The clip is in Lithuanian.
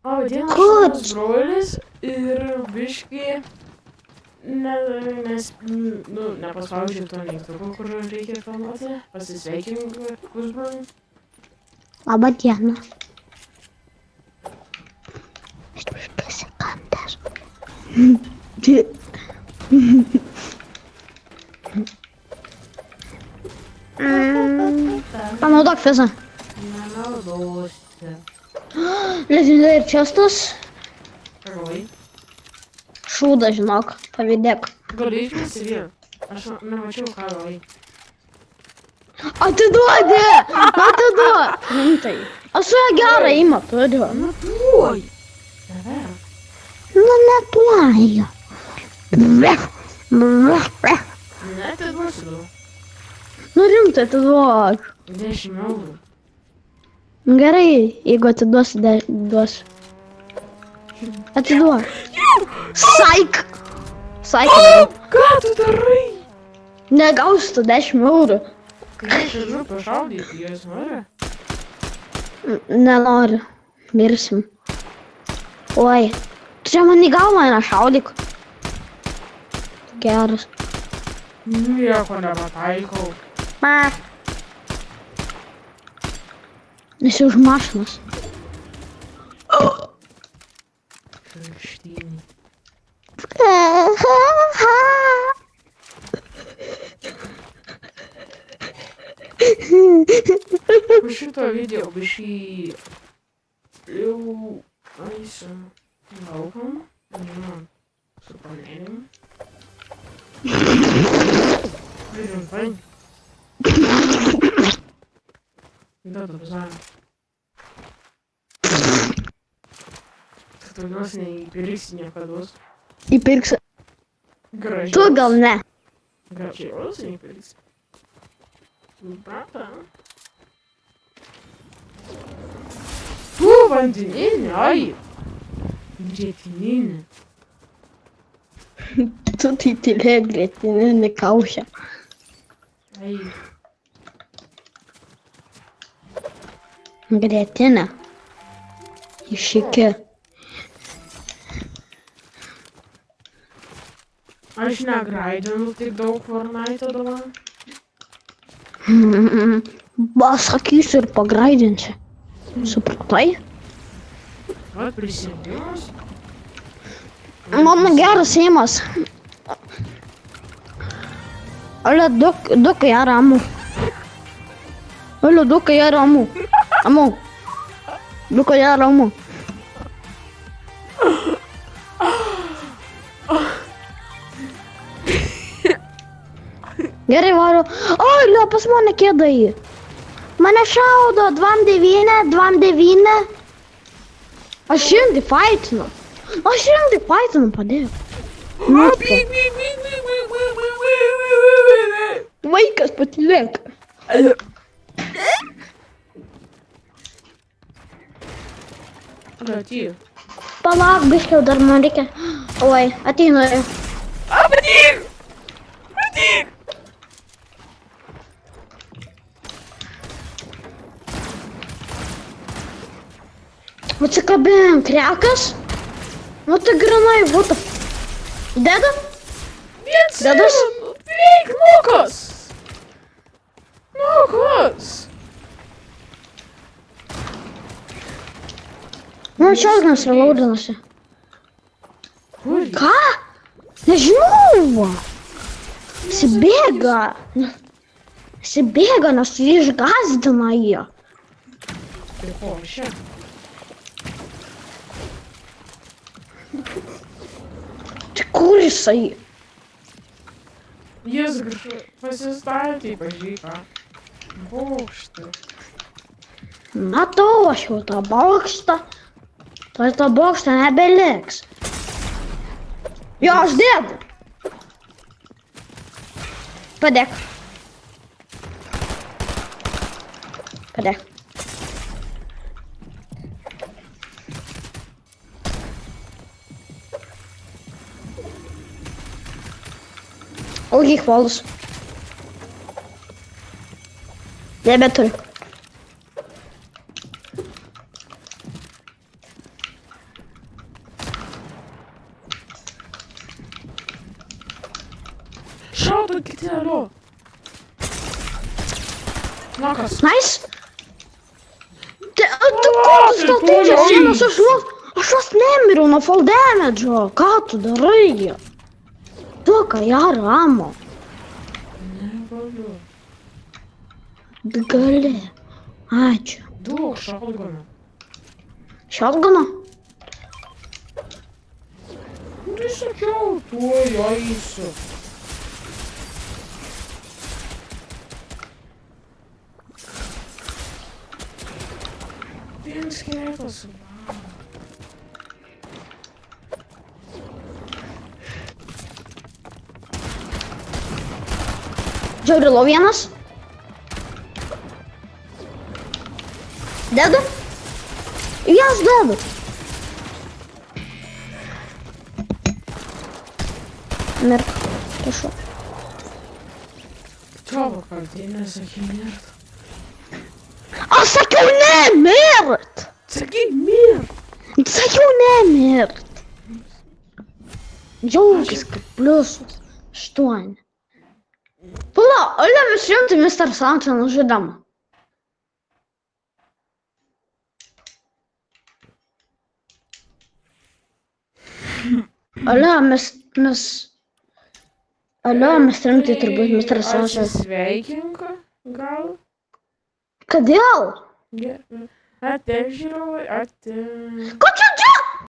O, dieną šunas brolis ir biški, nepaspaudžiu to mygtuko, kur reikia filmuoti, pasisveikink pusbrolį. Labą dieną. Aš pasikandęs. Panaudok fizą. Nenaudosiu. Legendary chestas. Oi. Šūda, žinok, pavydėk. Gali išmesti vėl. Aš nemačiau, ką gai. Atiduodi! Atiduod! Rimtai. Aš su ją gerą įmą turiu. Nu, tuoj. Never. Nu, netuoju. Neatiduosiu. Nu, rimtai atiduok. 10 eurų. Gerai, jeigu atiduosi, duosiu. Atiduok. Saik! Saik. Ką tu darai? Negausi tu 10 eurų. Kai aš žinau pašaudyti, jos nori. Nenoriu. Mirsim. Oi. Tu čia man į galvą nešaudyk. Geras. Nieko nepataikau. Esi už mašinos. Šaštynį. Po šito video biškį jau eisiu laukom, nežinau, su panėlim. Rimtai. Da, tu pasakė. Tu tokios neįpirksi niekados. Įpirksi. Gražios. Tu gal ne. Gražios neįpirksi. Suprata. Tu vandeninė, ai. Grėtininė. Tu tai tylė grėtininį kaušę. Ai. Grėtinė. Išiki. Aš negraidinu taip daug Fortnite'o dabar. Pasakysiu ir pagraidinsiu. Supratai? Vat prisėdimas. Mano geras įmas. Ale duka я раму. Ale duka я раму. Аму. Duka я раму. Gerai varo. Oi, lia, pas mane kėdai. Mane šaudo 2-9. Aš irgi faitinu. Padėjau. Vaikas patylėk. Ateik. Palauk, biškiau, dar man reikia. Oi, ateinu. Ateik! Ateik! Atsikabink, krekas. Nu tai grinai, būtų. Deda? Dedas? Veik, nukas! Nukas! Nu, čiaugnas ir laudinasi. Kur? Ką? Nežinau. Sibėga, nes jį išgazdina jį. Tai ko, čia? Tai kur jisai? Jis pasistatė, pažiūrėk. Bokštą. Matau aš jau tą bokštą. Tai to bokšto nebeliks. Jo, aš dedu. Padėk. Ilgai hvalus. Nebeturiu. Šaudo kiti, alio. Nakas. Nice. Tu kur tu statysi sienas, aš vos nemiriau nuo fall damage'o. Ką tu darai? Duok Ajarą amo. Negaliu. Gali. Ačiū. Duok šaudganą. Shotguną? Tai sakiau, tuoj eisiu. Vienas skeletas. Žiaurilo vienas. Dedu? Vienas dedu. Mirk. Prašau. Tavo kaltė, nesakai mirt. Aš sakiau nemirt! Sakyk mirt. Sakiau nemirt. Džiaugis kaip pliusas. 8. Pala, Olia vis rimtai Mr. Sunshine žaidimą. Olia, mes rimtai turbūt Mr. Sunshine. Atsisveikinka, gal? Kodėl? Ate žiūrovai, ate. Ko čia čia?